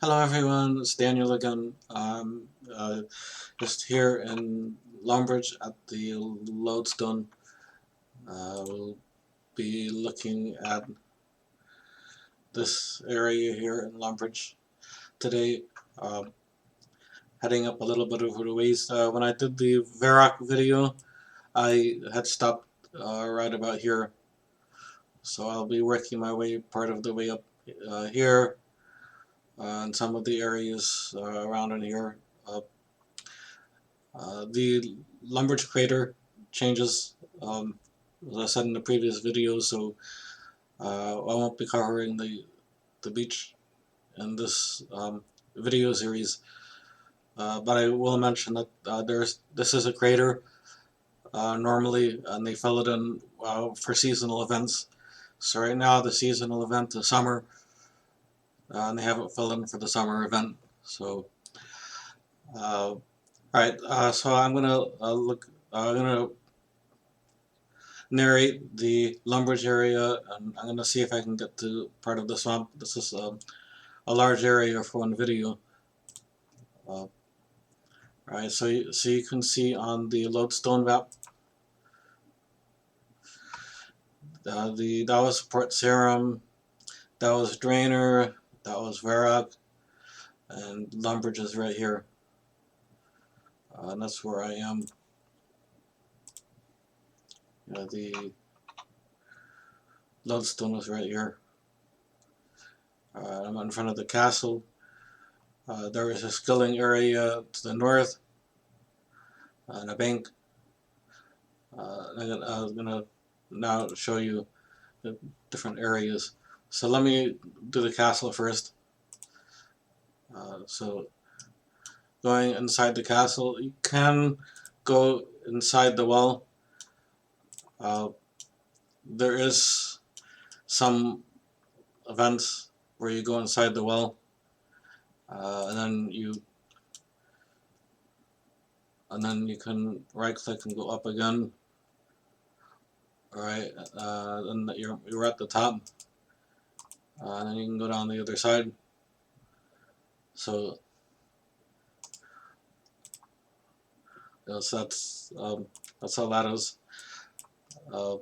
Hello everyone, it's Daniel again. Just here in Lumbridge at the Lodestone. We'll be looking at this area here in Lumbridge today. Um, Heading up a little bit over the ways. When I did the Varrock video, I had stopped right about here. So I'll be working my way part of the way up here and some of the areas around in here. The Lumbridge crater changes, as I said in the previous video, so I won't be covering the beach in this video series, but I will mention that this is a crater normally, and they fill it in for seasonal events. So right now the seasonal event is summer, and they haven't filled in for the summer event. So, alright, so I'm gonna narrate the Lumbridge area, and I'm gonna see if I can get to part of the swamp. This is a large area for one video. Alright, so you can see on the lodestone map, that was Port Sarum, that was Draenor, that was Varrock, and Lumbridge is right here. And that's where I am. The lodestone is right here. I'm in front of the castle. There is a skilling area to the north, and a bank. I'm gonna now show you the different areas. So let me do the castle first. So going inside the castle, you can go inside the wall. There is some events where you go inside the wall, and then you can right click and go up again. Alright, then you're at the top, and then you can go down the other side. So yes, that's how that is. So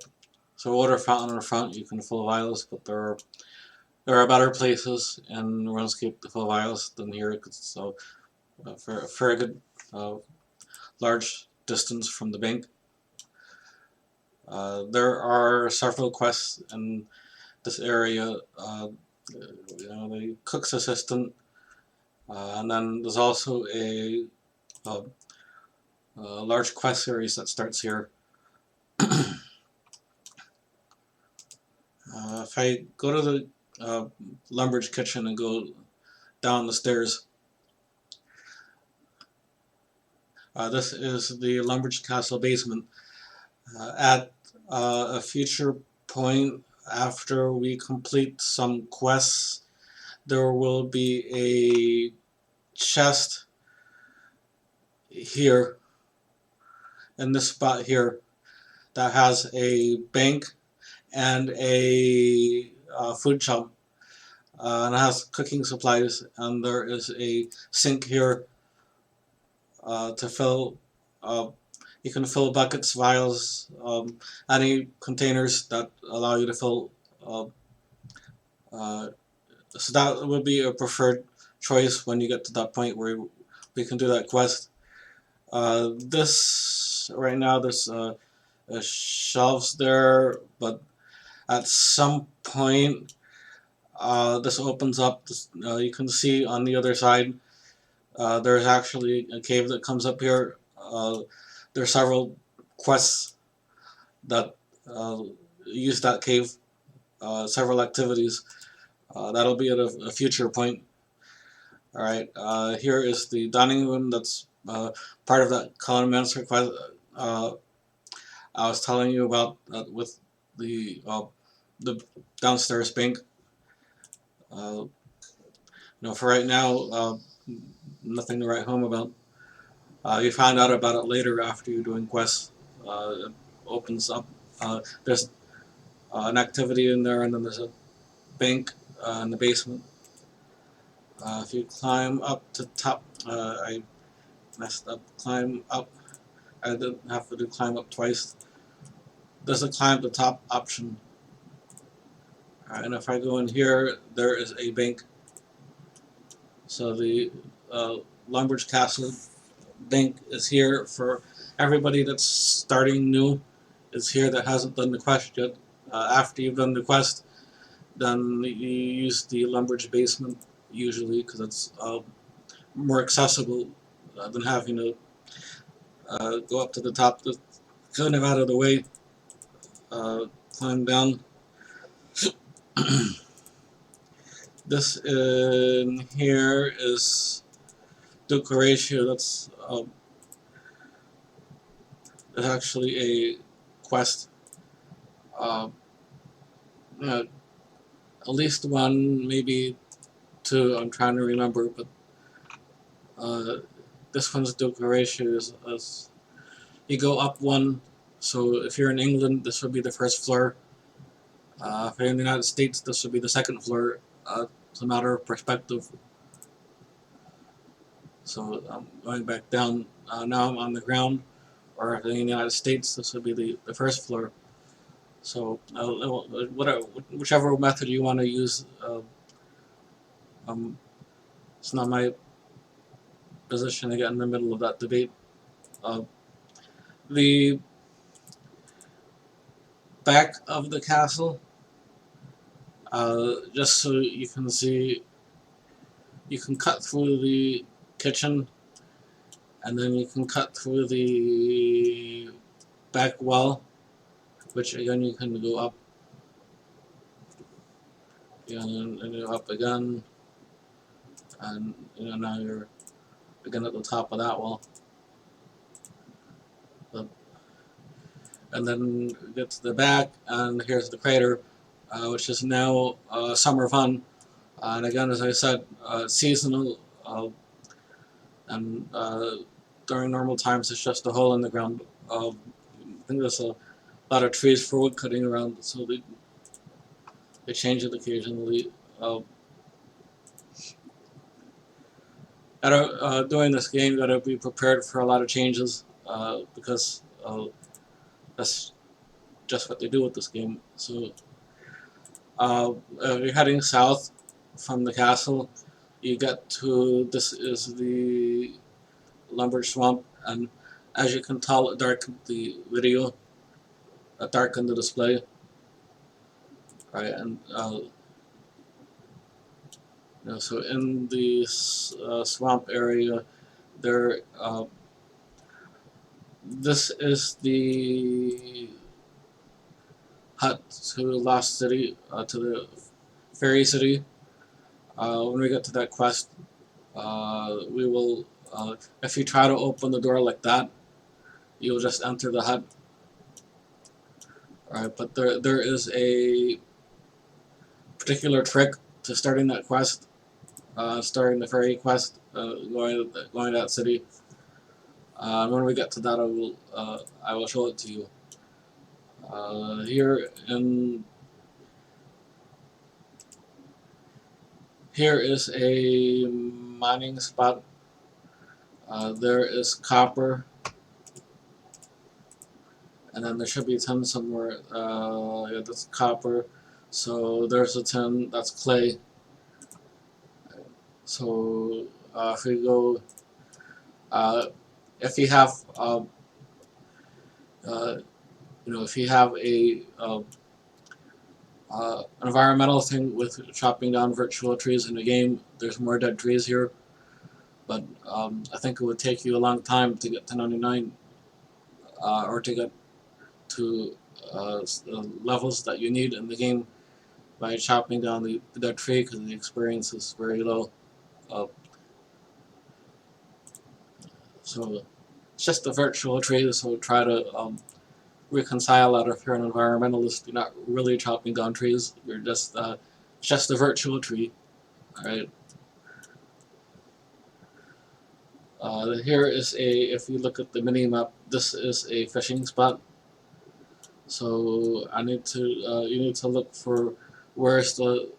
water fountain in the front, you can fill vials, but there are better places in Runescape to fill vials than here. So for a good large distance from the bank. There are several quests in this area. The cook's assistant, and then there's also a large quest series that starts here. If I go to the Lumbridge kitchen and go down the stairs, this is the Lumbridge Castle basement. At a future point, after we complete some quests, there will be a chest here, in this spot here, that has a bank and a food shop, and it has cooking supplies, and there is a sink here to fill. You can fill buckets, vials, any containers that allow you to fill. So that would be a preferred choice when you get to that point where we can do that quest. This right now, there's shelves there, but at some point this opens up. You can see on the other side there's actually a cave that comes up here. There are several quests that use that cave, several activities. That'll be at a future point. Alright, here is the dining room that's part of that Colonmancer quest I was telling you about with the downstairs bank. For right now, nothing to write home about. You find out about it later after you're doing quests. It opens up. There's an activity in there, and then there's a bank in the basement. If you climb up to top, I messed up. Climb up. I didn't have to do climb up twice. There's a climb to top option. And if I go in here, there is a bank. So the Lumbridge Castle bank is here for everybody that's starting new. Is here that hasn't done the quest yet. After you've done the quest, then you use the Lumbridge basement usually because it's more accessible than having to go up to the top. Just kind of out of the way, climb down. This in here is Duke Horatio. That's actually a quest. Uh, you know, at least one, maybe two. I'm trying to remember, but this one's Duke Horatio. Is you go up one. So if you're in England, this would be the first floor. If you're in the United States, this would be the second floor. It's a matter of perspective. So I'm going back down. Now I'm on the ground. Or in the United States, this would be the first floor. So whichever method you want to use, it's not my position to get in the middle of that debate. The back of the castle, just so you can see, you can cut through the kitchen, and then you can cut through the back wall, which again you can go up, and go up again, and now you're again at the top of that wall. And then get to the back, and here's the crater, which is now summer fun. And again, as I said, seasonal, and during normal times it's just a hole in the ground. I think there's a lot of trees for wood cutting around, so they change it occasionally. Doing this game, you gotta be prepared for a lot of changes because that's just what they do with this game. So if you're heading south from the castle, you get to, this is the Lumbridge Swamp, and as you can tell, it darkened the video, it darkened the display, right? And so in the swamp area, there, this is the hut to Lost City, to the Fairy City. When we get to that quest, we will, if you try to open the door like that, you'll just enter the hut. Alright, but there is a particular trick to starting that quest, starting the fairy quest, going to that city. When we get to that, I will show it to you. Here is a mining spot. There is copper, and then there should be tin somewhere. Yeah, that's copper. So there's a tin. That's clay. So if we go, if you have, if you have a environmental thing with chopping down virtual trees in the game, there's more dead trees here. But I think it would take you a long time to get to 99, or to get to the levels that you need in the game by chopping down the dead tree, because the experience is very low. So it's just a virtual tree, so try to reconcile that. If you're an environmentalist, you're not really chopping down trees, you're just it's just a virtual tree. Alright. Here is if you look at the mini map, this is a fishing spot. So you need to look for where's in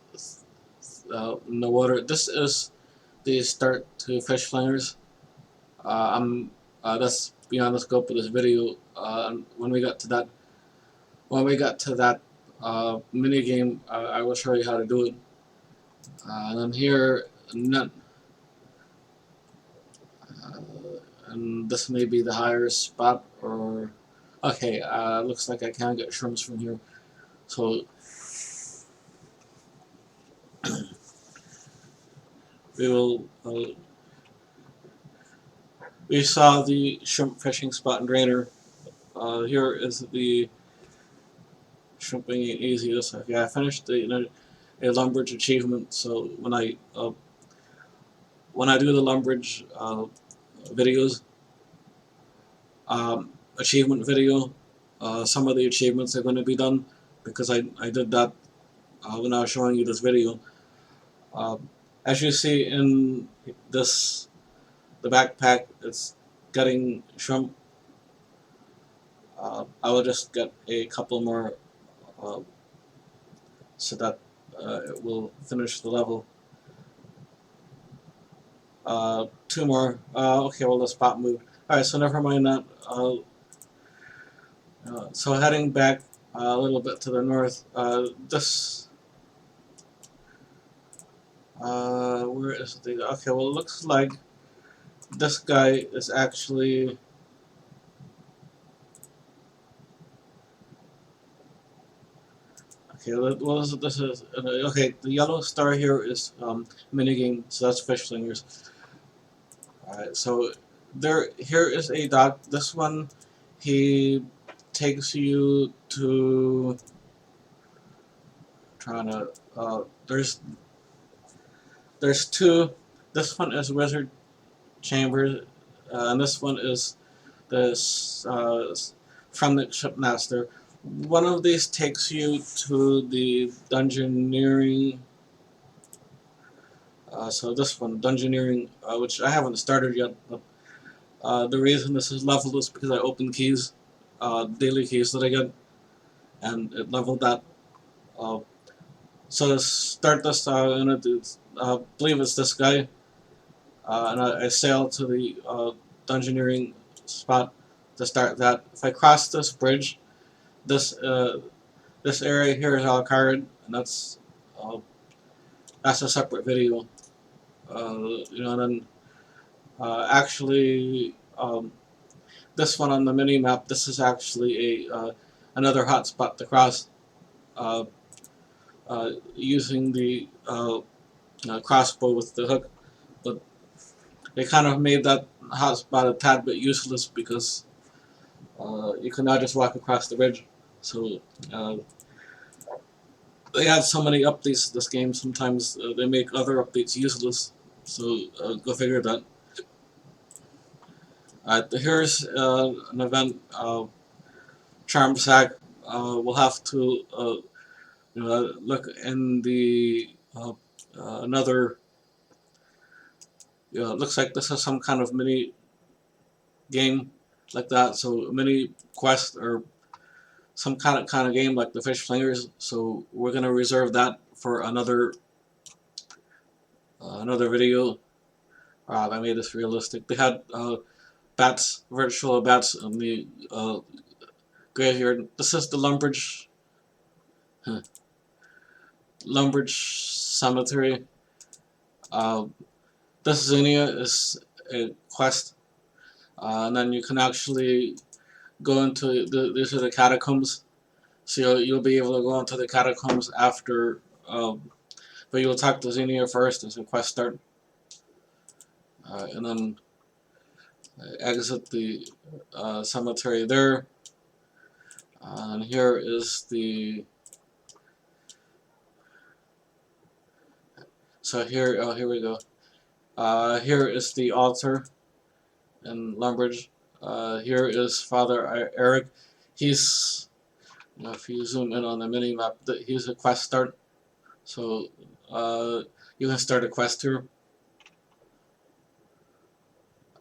the water. This is the start to fish flingers. That's beyond the scope of this video. When we got to that mini game, I will show you how to do it. And then here, none. And this may be the higher spot, or okay. Looks like I can't get shrooms from here. So we will. We saw the shrimp fishing spot in Drainer. Here is the shrimping easiest. Okay, I finished a Lumbridge achievement. So when I do the Lumbridge videos, achievement video, some of the achievements are going to be done because I did that when I was showing you this video. As you see in the backpack, it's getting shrimp. I will just get a couple more uh, so that it will finish the level. Two more. Okay, well the spot moved. Alright, so never mind that. So heading back a little bit to the north, where is the, okay, well it looks like this guy is actually, okay, well this is, okay, the yellow star here is minigame, so that's fish slingers. Alright, so here is a dock. This one, he takes you to, trying to, there's two. This one is Wizard Chambers, and this one is this from the Shipmaster. One of these takes you to the Dungeoneering. So this one, Dungeoneering, which I haven't started yet. But, the reason this is leveled is because I opened keys, daily keys that I get, and it leveled that. Uh, so to start this, I'm gonna do, believe it's this guy. And I sail to the dungeoneering spot to start that. If I cross this bridge, this this area here is Alcard, and that's a separate video. And then actually this one on the mini map, this is actually a another hotspot to cross uh, using the crossbow with the hook, but they kind of made that hotspot a tad bit useless because you can now just walk across the bridge. So they have so many updates to this game. Sometimes they make other updates useless. So go figure that. Here's an event. Charm Sack. We'll have to look in the another. Looks like this is some kind of mini game like that. So mini quest or some kind of game like the fish flingers. So we're gonna reserve that for another another video. I made this realistic. They had bats, virtual bats in the graveyard. This is the Lumbridge Cemetery. This Zinnia is a quest, and then you can actually go into these are the catacombs. So you'll be able to go into the catacombs after, but you'll talk to Zinnia first as a quest start, and then exit the cemetery there. And here is the. So here, oh, here we go. Here is the altar in Lumbridge. Here is Father Eric. He's, if you zoom in on the mini map, he's a quest start. So you can start a quest here.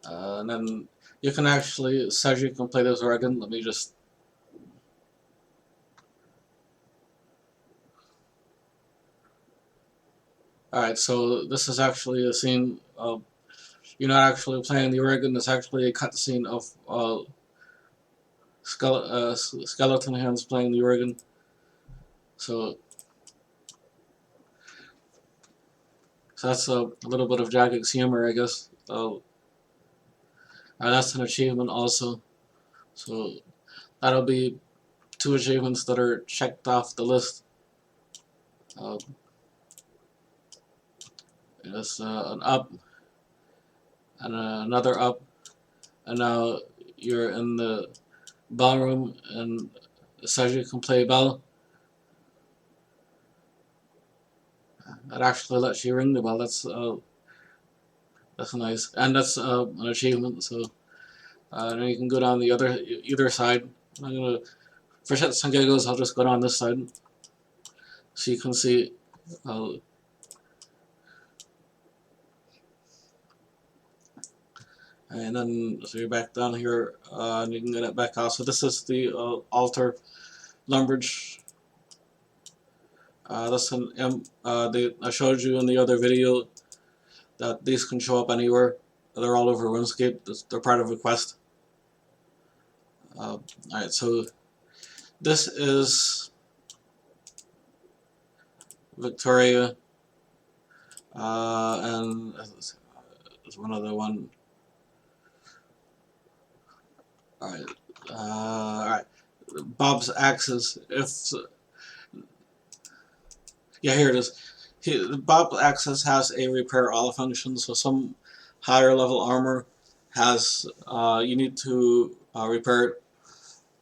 And then you can actually, it says you can play this organ. Let me just. Alright, so this is actually a scene of you're not actually playing the organ. It's actually a cutscene of skeleton hands playing the organ. So, so that's a little bit of Jagex humor, I guess. That's an achievement also. So that'll be 2 achievements that are checked off the list. Uh, it's an up and another up, and now you're in the ballroom, and it says you can play bell. It actually lets you ring the bell. That's nice, and that's an achievement. So then you can go down the either side. I'm gonna, for shits and giggles, I'll just go down this side, so you can see. Uh, and then so you're back down here, and you can get it back out. So this is the altar, Lumbridge. That's an I showed you in the other video that these can show up anywhere. They're all over Runescape. They're part of a quest. Alright, so this is Victoria, and there's one other one. Alright, alright. Bob's axes. Yeah, here it is. Bob Axis has a repair all function, so some higher level armor has you need to repair it.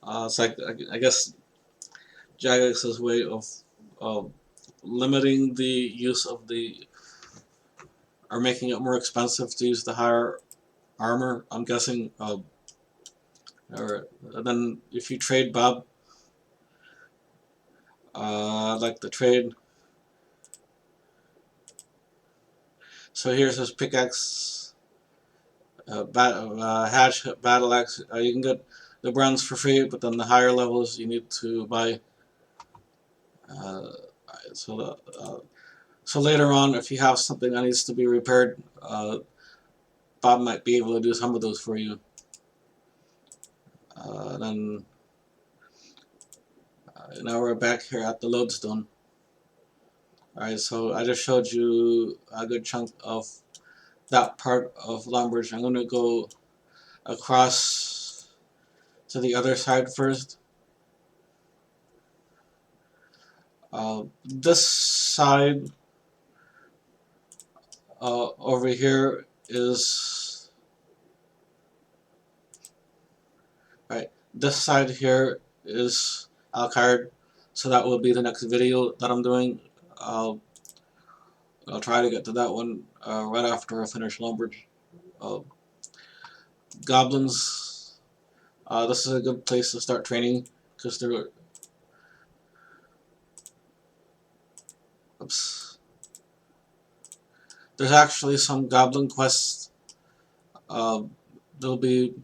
It's like I guess Jagex's way of uh, limiting the use of or making it more expensive to use the higher armor. I'm guessing. Or then if you trade Bob, like the trade. So here's his pickaxe, hatch, battle axe. You can get the bronze for free, but then the higher levels you need to buy. Uh, so so later on, if you have something that needs to be repaired, Bob might be able to do some of those for you. Then now we're back here at the lodestone. Alright, so I just showed you a good chunk of that part of Lumbridge. I'm going to go across to the other side first. This side over here is right. This side here is Alcard, so that will be the next video that I'm doing. I'll try to get to that one right after I finish Lumbridge. Goblins. This is a good place to start training because they're. Oops. There's actually some goblin quests. They'll be.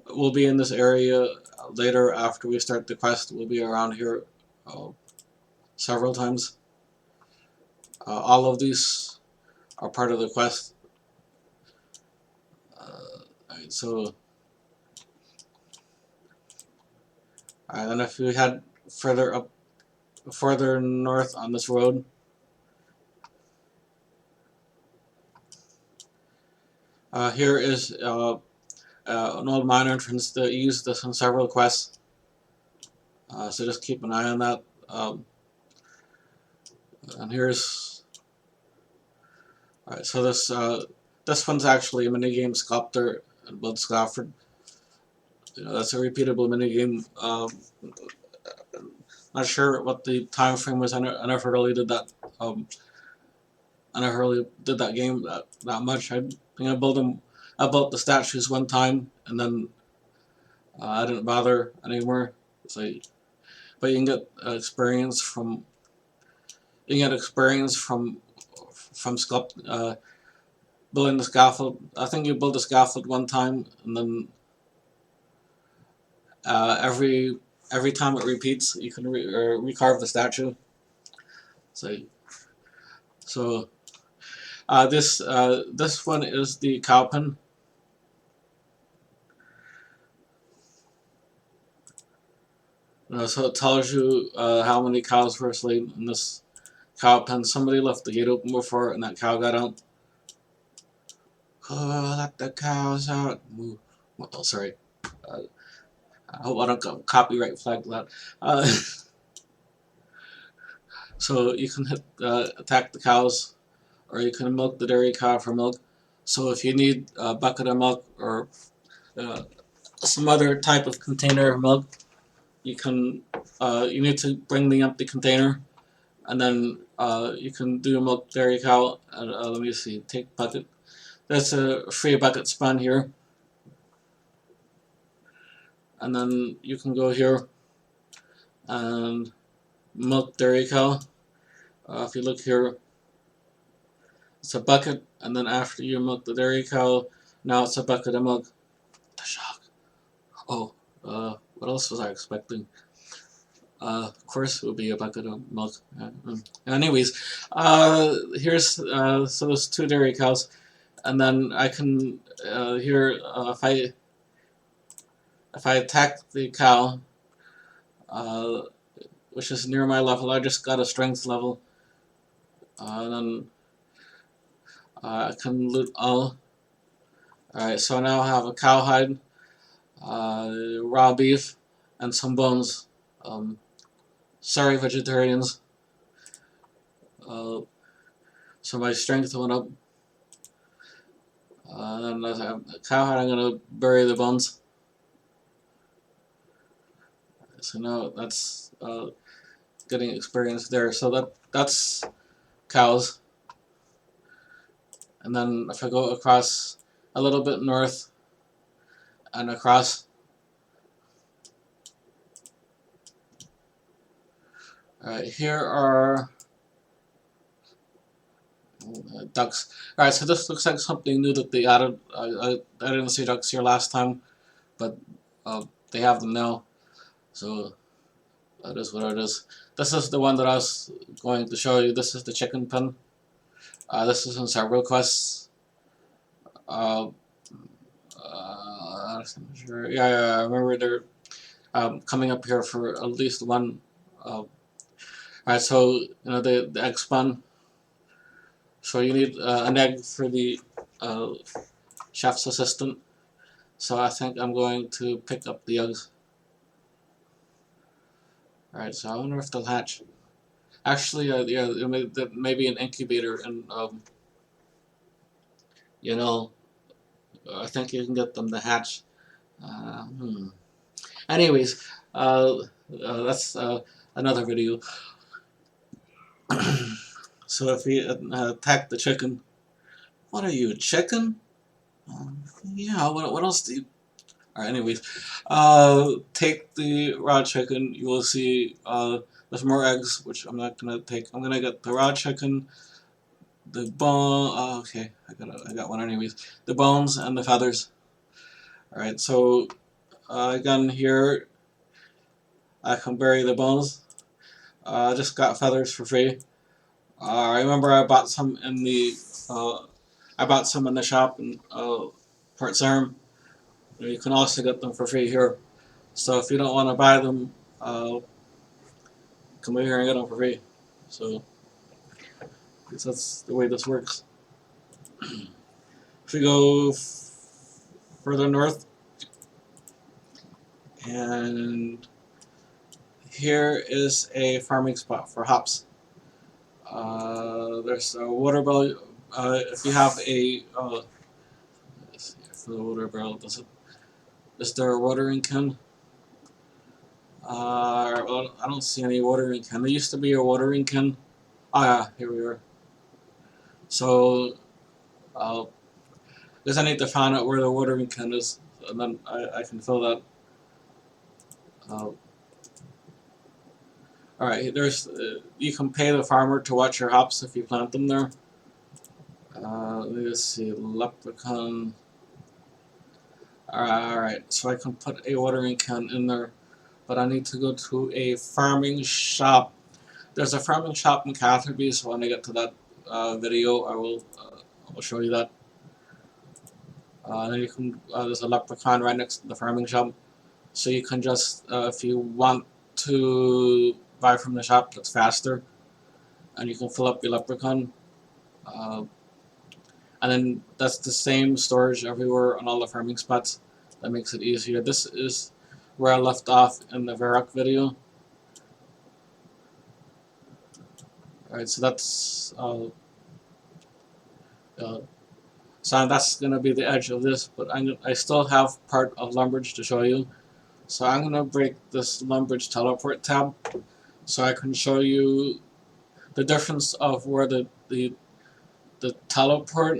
We'll be in this area later after we start the quest. We'll be around here several times. All of these are part of the quest. Alright, so then if we head further north on this road, here is an old mine entrance that used this in several quests. So just keep an eye on that. And here's alright. So this one's actually a minigame sculptor and Blood Scaffold. That's a repeatable minigame. Not sure what the time frame was. I never really did that. I never really did that game that much. I think I built the statues one time, and then I didn't bother anymore. So, but you can get experience from building the scaffold. I think you build the scaffold one time, and then every time it repeats, you can recarve the statue. So So this one is the cow pen. So it tells you how many cows were asleep in this cow pen. Somebody left the gate open before, and that cow got out. Oh, let the cows out. Oh, sorry. Uh, I hope I don't go copyright flag that. Uh, so you can hit attack the cows, or you can milk the dairy cow for milk. So if you need a bucket of milk or uh, some other type of container of milk, you need to bring the empty container, and then you can do a milk dairy cow. Let me see, take bucket. There's a free bucket spawn here, and then you can go here and milk dairy cow. If you look here, it's a bucket, and then after you milk the dairy cow, now it's a bucket of milk. The shock. Oh, what else was I expecting? Of course, it would be a bucket of milk. Anyways, here's so there's 2 dairy cows, and then I can here if I attack the cow, uh, which is near my level, I just got a strength level, and then I can loot all. Alright, so now I have a cowhide, raw beef, and some bones. Sorry, vegetarians. So my strength went up. And as I have a cowhide, I'm going to bury the bones. So now that's getting experience there. So that's cows. And then if I go across a little bit north and across, here are ducks. Alright, so this looks like something new that they added. I didn't see ducks here last time, but they have them now. So that is what it is. This is the one that I was going to show you. This is the chicken pen. This is in several quests. Sure. Yeah, I remember they're coming up here for at least one. Alright, so you know the egg spawn. So you need an egg for the chef's assistant. So I think I'm going to pick up the eggs. Alright, so I wonder if they'll hatch. Actually, yeah, there may be an incubator, and you know, I think you can get them to hatch. Anyways, that's another video. So if we attack the chicken, what are you, a chicken? Yeah. What else do you? Alright, anyways, take the raw chicken. You will see there's more eggs, which I'm not gonna take. I'm gonna get the raw chicken, the bone. Okay, I got one anyways. The bones and the feathers. Alright, so again here I can bury the bones. I just got feathers for free. I remember I bought some in the shop in Port Sarim. You can also get them for free here. So if you don't want to buy them, come over here and get them for free. So that's the way this works. If we go further north, and here is a farming spot for hops. There's a water barrel. If you have a for the water barrel, is there a watering can? Well, I don't see any watering can. There used to be a watering can. Oh yeah, here we are. So, guess I need to find out where the watering can is, and then I can fill that. Alright, there's you can pay the farmer to watch your hops if you plant them there. Let's see, leprechaun. Alright, so I can put a watering can in there, but I need to go to a farming shop. There's a farming shop in Catherby, so when I get to that video, I will show you that. And then you can there's a leprechaun right next to the farming shop, so you can just if you want to buy from the shop, that's faster, and you can fill up your leprechaun. And then that's the same storage everywhere on all the farming spots. That makes it easier. This is where I left off in the Varrock video. Alright, so that's so that's gonna be the edge of this, but I still have part of Lumbridge to show you. So I'm gonna break this Lumbridge teleport tab, so I can show you the difference of where the teleport.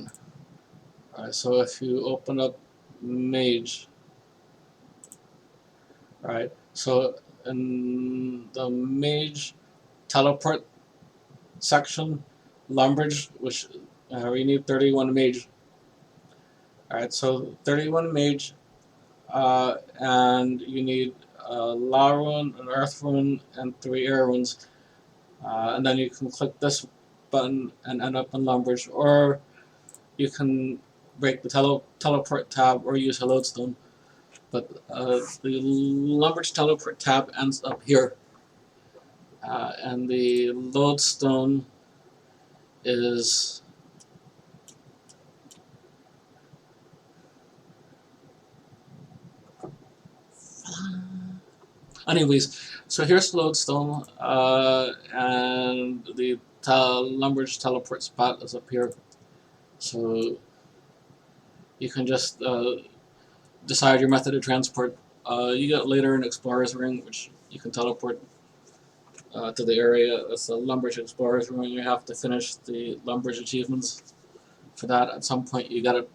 Alright, so if you open up Mage, alright, so in the Mage teleport section, Lumbridge, which we need 31 Mage. Alright, so 31 Mage, and you need a Law Rune, an Earth Rune, and 3 Air Runes. And then you can click this button and end up in Lumbridge, or you can break the teleport tab or use a lodestone. But the Lumbridge teleport tab ends up here, and the lodestone is anyways. So here's the lodestone, and the Lumbridge teleport spot is up here. So you can just decide your method of transport. You get later an Explorer's Ring, which you can teleport to the area. That's the Lumbridge Explorer's Ring. You have to finish the Lumbridge achievements. For that, at some point, you get it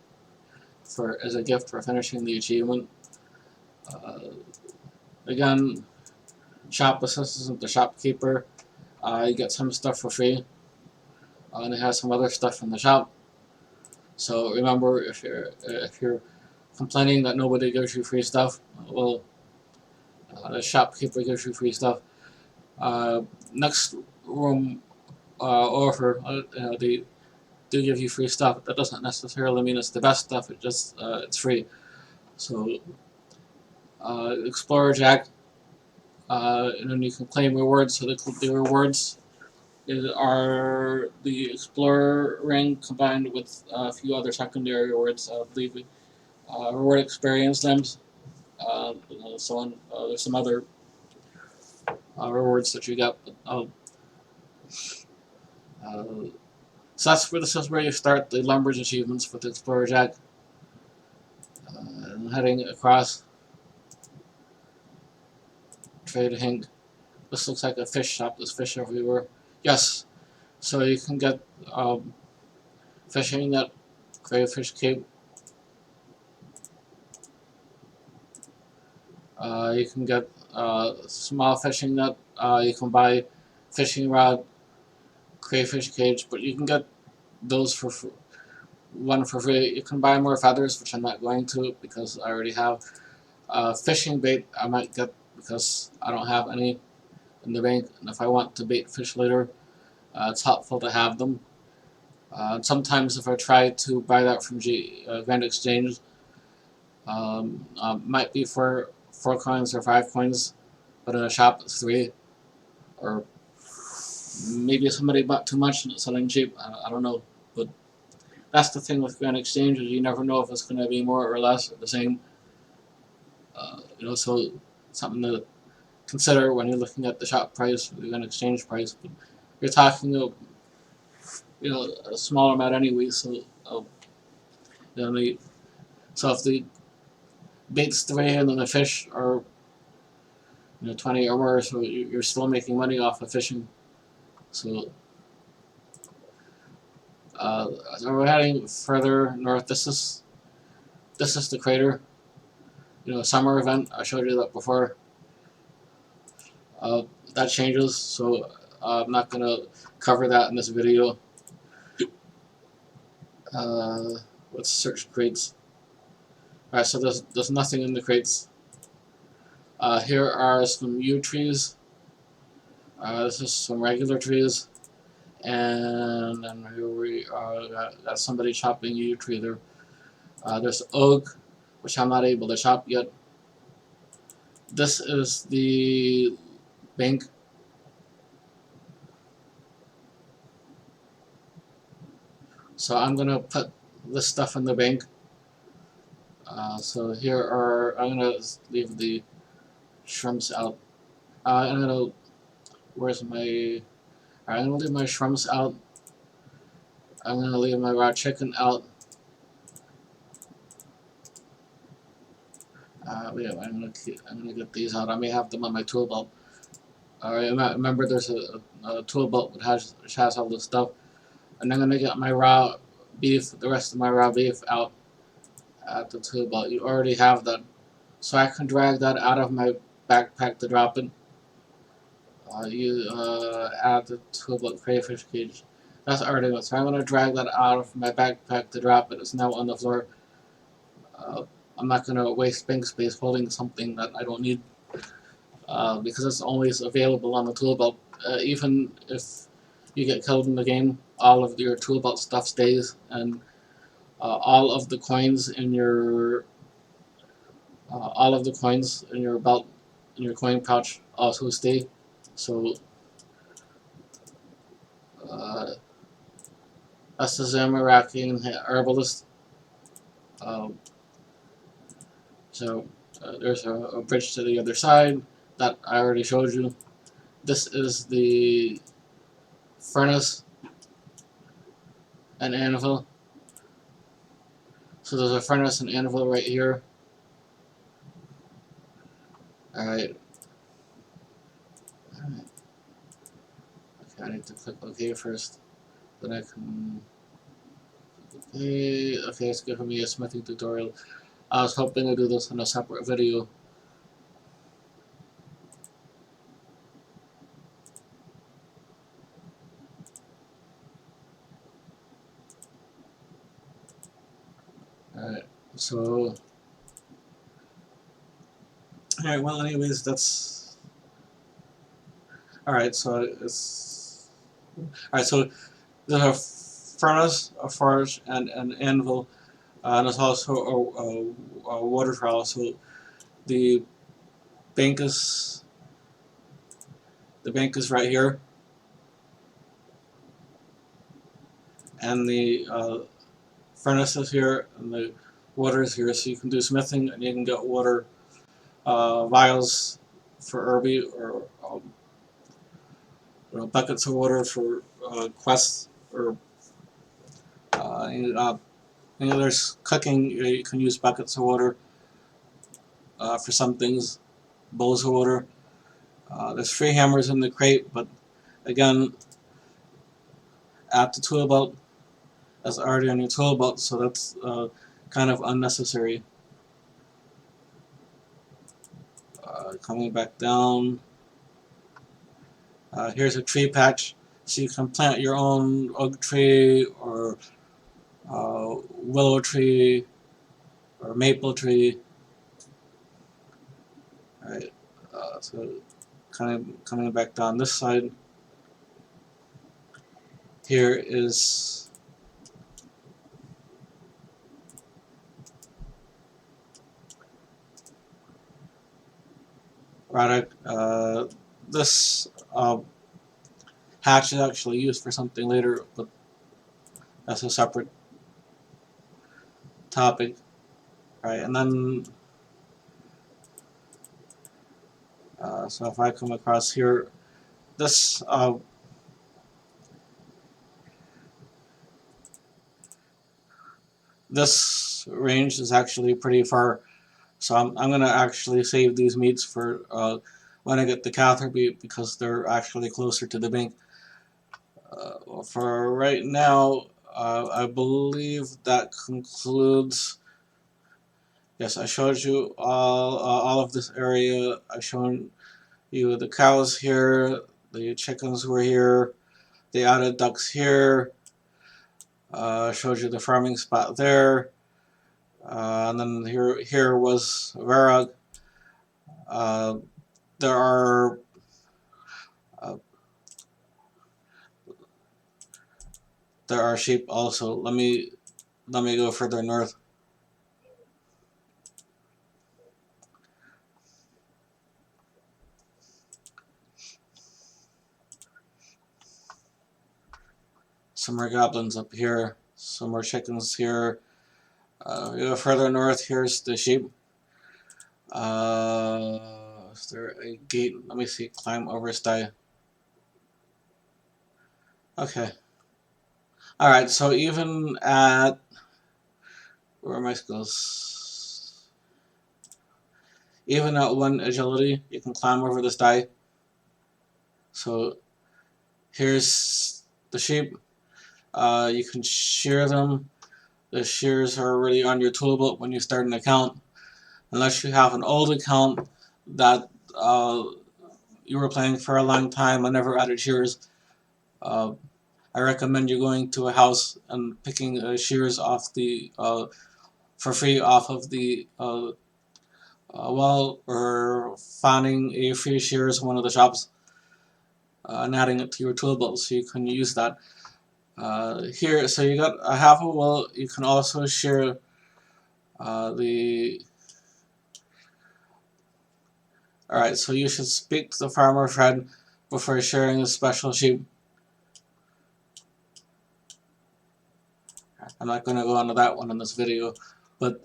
as a gift for finishing the achievement. Again, shop assistant, the shopkeeper. You get some stuff for free, and it has some other stuff in the shop. So remember, if you're complaining that nobody gives you free stuff, well, the shopkeeper gives you free stuff. Next room over, they do give you free stuff. That doesn't necessarily mean it's the best stuff. It just it's free. So Explorer Jack, and then you can claim rewards. So the rewards are the Explorer Ring combined with a few other secondary rewards. I believe reward experience limbs. So on. There's some other rewards that you get. But, so this is where you start the Lumbridge achievements with the Explorer Jack. And heading across. Trade Hink. This looks like a fish shop. There's fish everywhere. Yes. So you can get fishing net, crayfish cape. You can get small fishing net. You can buy fishing rod, crayfish cage, but you can get those for one for free. You can buy more feathers, which I'm not going to because I already have. Fishing bait I might get because I don't have any in the bank, and if I want to bait fish later, it's helpful to have them. Sometimes if I try to buy that from Grand Exchange, might be for 4 coins or 5 coins, but in a shop it's 3, or maybe somebody bought too much and it's selling cheap. I don't know, but that's the thing with Grand Exchange, is you never know if it's going to be more or less or the same. So something to consider when you're looking at the shop price or the Grand Exchange price. But you're talking about a small amount anyway, so so if the bait's 3 and then the fish are 20 or more, so you're still making money off of fishing. So we're heading further north. This is the crater. Summer event. I showed you that before. That changes, so I'm not gonna cover that in this video. Let's search crates. Alright, so there's nothing in the crates. Here are some yew trees. This is some regular trees, And then here we got somebody chopping a tree there. There's oak, which I'm not able to chop yet. This is the bank. So I'm gonna put this stuff in the bank. So here are, I'm gonna leave the shrimps out. I'm gonna, where's my, I'm gonna leave my shrimps out. I'm gonna leave my raw chicken out. Yeah, I'm gonna get these out. I may have them on my tool belt. Alright, remember there's a tool belt which has all this stuff. And I'm gonna get my raw beef, the rest of my raw beef out at the tool belt. You already have that. So I can drag that out of my backpack to drop it. You add the tool belt crayfish cage. That's already done. So I'm gonna drag that out of my backpack to drop it. It's now on the floor. I'm not gonna waste bank space holding something that I don't need. Because it's always available on the tool belt. Even if you get killed in the game, all of your tool belt stuff stays, and all of the coins in your belt, in your coin pouch, also stay. So that's the Zamorakian herbalist. Um, so there's a bridge to the other side that I already showed you. This is the furnace and anvil. So there's a furnace and anvil right here. Alright. Okay, I need to click OK first. Then I can. Okay, it's giving me a smithing tutorial. I was hoping to do this in a separate video. Alright, so. Alright, well, anyways, that's. Alright, so it's. Alright, so there's a furnace, a forge, and an anvil, and there's also a water trowel. So the bank is right here, and the furnace is here, and the water is here. So you can do smithing, and you can get water vials for Irby, or buckets of water for quests, or there's cooking. You can use buckets of water for some things, bowls of water. There's 3 hammers in the crate, but again, at the tool belt, that's already on your tool belt, so that's kind of unnecessary. Coming back down, here's a tree patch, so you can plant your own oak tree, or willow tree, or maple tree. Alright, so coming back down this side, here is Radek. This hatch is actually used for something later, but that's a separate topic. Right, and then so if I come across here, this this range is actually pretty far, so I'm gonna actually save these meats for when I get the Catherby, because they're actually closer to the bank. For right now, I believe that concludes. Yes, I showed you all of this area. I showed you the cows here, the chickens were here, the added ducks here. Showed you the farming spot there, and then here was Varag. There are there are sheep also. Let me go further north. Some more goblins up here. Some more chickens here. We go further north. Here's the sheep. Is there a gate? Let me see. Climb over stay. Okay. Alright, so even at... Where are my skills? Even at 1 agility, you can climb over this die. So here's the sheep. You can shear them. The shears are already on your toolbook when you start an account. Unless you have an old account that you were playing for a long time and never added shears, I recommend you going to a house and picking shears off the for free off of the wall, or finding a free shears in one of the shops and adding it to your toolbox so you can use that. Here, so you got a half a wool. You can also shear the... Alright, so you should speak to the farmer Fred before sharing a special sheep. I'm not going to go into that one in this video, but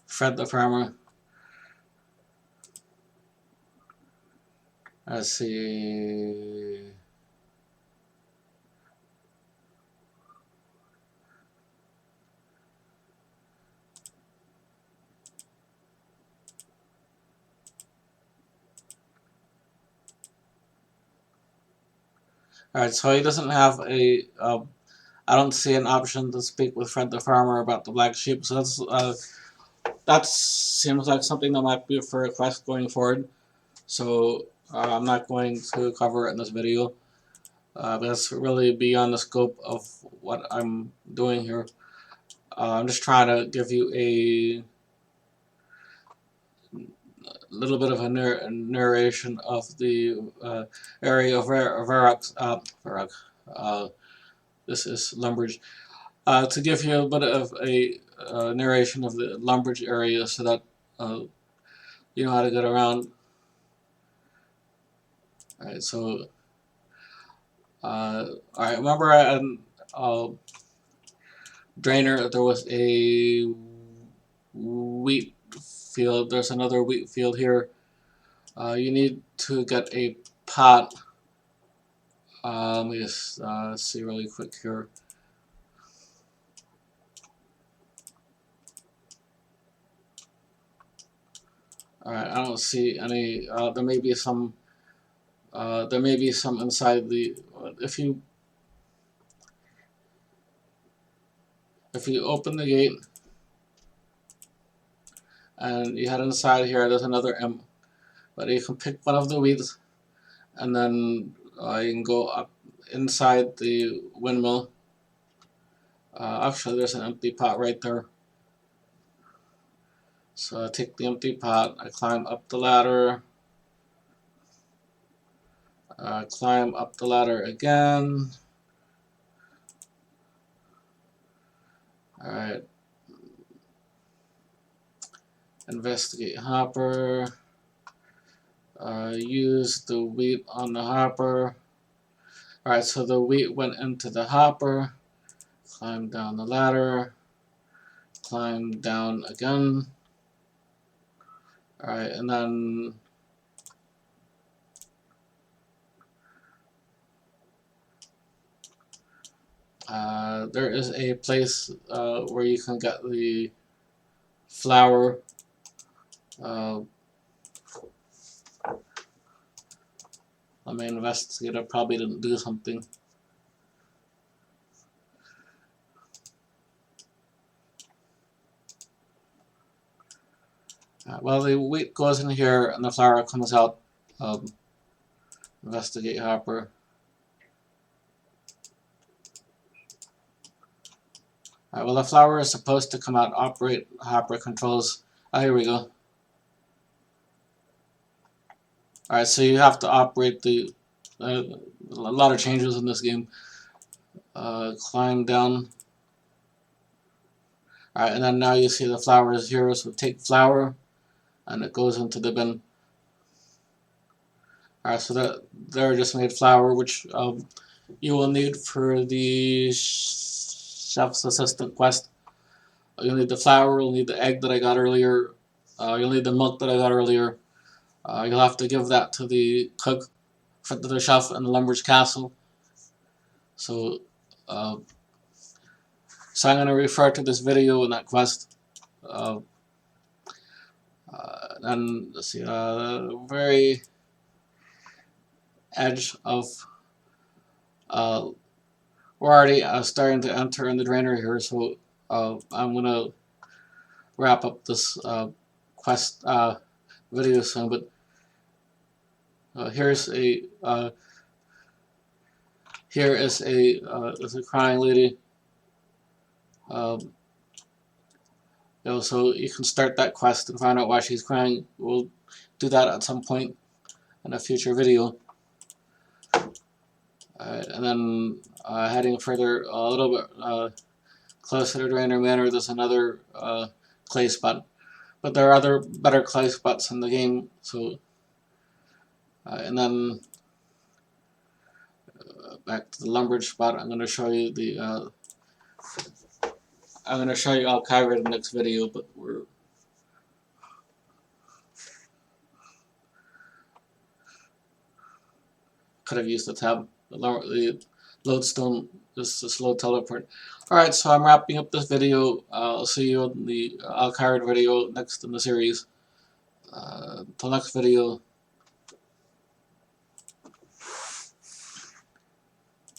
Fred the farmer. Let's see. Alright, so he doesn't have a... I don't see an option to speak with Fred the farmer about the black sheep, so that seems like something that might be for a quest going forward. So I'm not going to cover it in this video. That's really beyond the scope of what I'm doing here. I'm just trying to give you a little bit of a narration of the area of Varrock. This is Lumbridge. To give you a bit of a narration of the Lumbridge area so that you know how to get around. Alright, so alright, remember at Drainer there was a wheat field. There's another wheat field here. You need to get a pot. Let me just see really quick here. Alright, I don't see any. There may be some. There may be some inside the. If you open the gate and you head inside here, there's another imp. But you can pick one of the wheats, and then you can go up inside the windmill. Actually, there's an empty pot right there. So I take the empty pot, I climb up the ladder, climb up the ladder again. Alright. Investigate hopper. Use the wheat on the hopper. Alright, so the wheat went into the hopper. Climb down the ladder. Climb down again. Alright, and then there is a place where you can get the flour. Let me investigate. I probably didn't do something. Well, the wheat goes in here and the flour comes out. Investigate hopper. Alright, well the flower is supposed to come out, operate hopper controls. Oh, here we go. Alright, so you have to operate the, a lot of changes in this game. Climb down. Alright, and then now you see the flower is here, so take flower, and it goes into the bin. Alright, so that there just made flour, which you will need for the chef's assistant quest. You'll need the flour, you'll need the egg that I got earlier, you'll need the milk that I got earlier. You'll have to give that to the cook, to the chef in the Lumbridge Castle. So, so I'm going to refer to this video in that quest. And let's see, very edge of we're already starting to enter in the drainer here, so I'm gonna wrap up this quest video soon. But here is a crying lady. So you can start that quest and find out why she's crying. We'll do that at some point in a future video. And then heading further a little bit closer to Drainer Manor, there's another clay spot. But there are other better clay spots in the game. So, and then back to the Lumbridge spot. I'm going to show you the. I'm going to show you Alkyra in the next video, but we're. Could have used the tab. The lodestone is a slow teleport. Alright, so I'm wrapping up this video. I'll see you in the Alkyra video next in the series. Till next video.